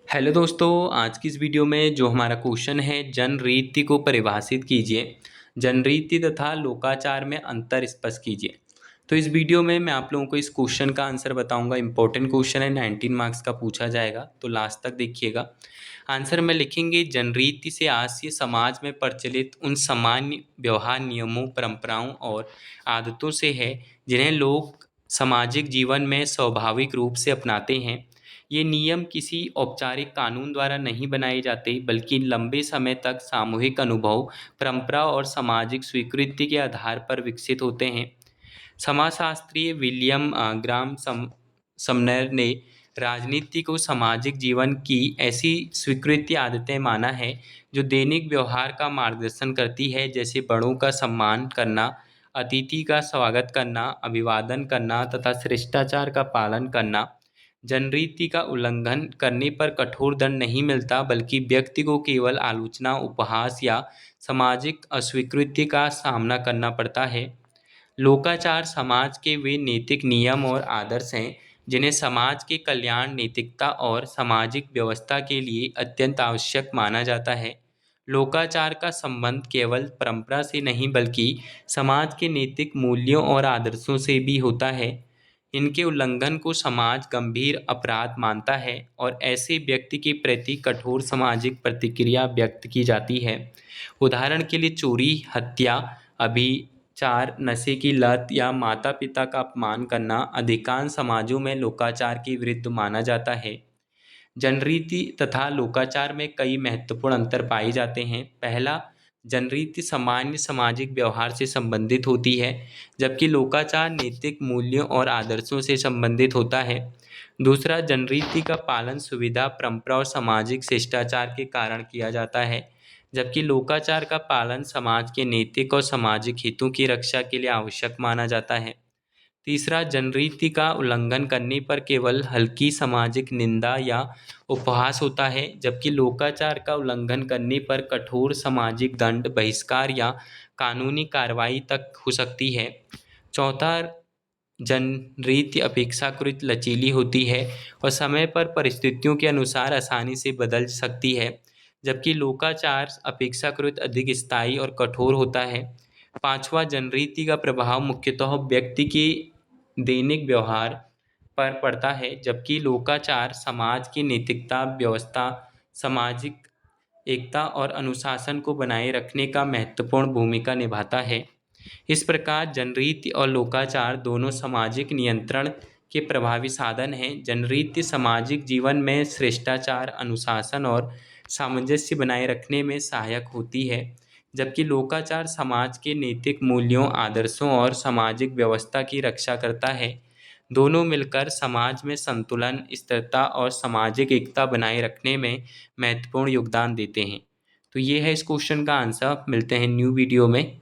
Hello दोस्तों, आज की इस वीडियो में जो हमारा क्वेश्चन है जनरीति को परिभाषित कीजिए। जनरीति तथा लोकाचार में अंतर स्पष्ट कीजिए। तो इस वीडियो में मैं आप लोगों को इस क्वेश्चन का आंसर बताऊंगा। इंपॉर्टेंट क्वेश्चन है, 19 मार्क्स का पूछा जाएगा, तो लास्ट तक देखिएगा। आंसर में लिखेंगे जनरीति से आशय समाज में प्रचलित उन सामान्य व्यवहार नियमों, परंपराओं और आदतों से है जिन्हें लोग सामाजिक जीवन में स्वाभाविक रूप से अपनाते हैं। ये नियम किसी औपचारिक कानून द्वारा नहीं बनाए जाते, बल्कि लंबे समय तक सामूहिक अनुभव, परंपरा और सामाजिक स्वीकृति के आधार पर विकसित होते हैं। समाजशास्त्री विलियम ग्राम समनर ने राजनीति को सामाजिक जीवन की ऐसी स्वीकृति आदतें माना है जो दैनिक व्यवहार का मार्गदर्शन करती है, जैसे बड़ों का सम्मान करना, अतिथि का स्वागत करना, अभिवादन करना तथा शिष्टाचार का पालन करना। जनरीति का उल्लंघन करने पर कठोर दंड नहीं मिलता, बल्कि व्यक्ति को केवल आलोचना, उपहास या सामाजिक अस्वीकृति का सामना करना पड़ता है। लोकाचार समाज के वे नैतिक नियम और आदर्श हैं जिन्हें समाज के कल्याण, नैतिकता और सामाजिक व्यवस्था के लिए अत्यंत आवश्यक माना जाता है। लोकाचार का संबंध केवल परंपरा से नहीं, बल्कि समाज के नैतिक मूल्यों और आदर्शों से भी होता है। इनके उल्लंघन को समाज गंभीर अपराध मानता है और ऐसे व्यक्ति के प्रति कठोर सामाजिक प्रतिक्रिया व्यक्त की जाती है। उदाहरण के लिए चोरी, हत्या, अभिचार, नशे की लत या माता पिता का अपमान करना अधिकांश समाजों में लोकाचार के विरुद्ध माना जाता है। जनरीति तथा लोकाचार में कई महत्वपूर्ण अंतर पाए जाते हैं। पहला, जनरीति सामान्य सामाजिक व्यवहार से संबंधित होती है, जबकि लोकाचार नैतिक मूल्यों और आदर्शों से संबंधित होता है। दूसरा, जनरीति का पालन सुविधा, परंपरा और सामाजिक शिष्टाचार के कारण किया जाता है, जबकि लोकाचार का पालन समाज के नैतिक और सामाजिक हितों की रक्षा के लिए आवश्यक माना जाता है। तीसरा, जनरीति का उल्लंघन करने पर केवल हल्की सामाजिक निंदा या उपहास होता है, जबकि लोकाचार का उल्लंघन करने पर कठोर सामाजिक दंड, बहिष्कार या कानूनी कार्रवाई तक हो सकती है। चौथा, जनरीति अपेक्षाकृत लचीली होती है और समय पर परिस्थितियों के अनुसार आसानी से बदल सकती है, जबकि लोकाचार अपेक्षाकृत अधिक स्थायी और कठोर होता है। पांचवा, जनरीति का प्रभाव मुख्यतः व्यक्ति के दैनिक व्यवहार पर पड़ता है, जबकि लोकाचार समाज की नैतिकता, व्यवस्था, सामाजिक एकता और अनुशासन को बनाए रखने का महत्वपूर्ण भूमिका निभाता है। इस प्रकार जनरीति और लोकाचार दोनों सामाजिक नियंत्रण के प्रभावी साधन हैं। जनरीति सामाजिक जीवन में शिष्टाचार, अनुशासन और सामंजस्य बनाए रखने में सहायक होती है, जबकि लोकाचार समाज के नैतिक मूल्यों, आदर्शों और सामाजिक व्यवस्था की रक्षा करता है। दोनों मिलकर समाज में संतुलन, स्थिरता और सामाजिक एकता बनाए रखने में महत्वपूर्ण योगदान देते हैं। तो ये है इस क्वेश्चन का आंसर। मिलते हैं न्यू वीडियो में।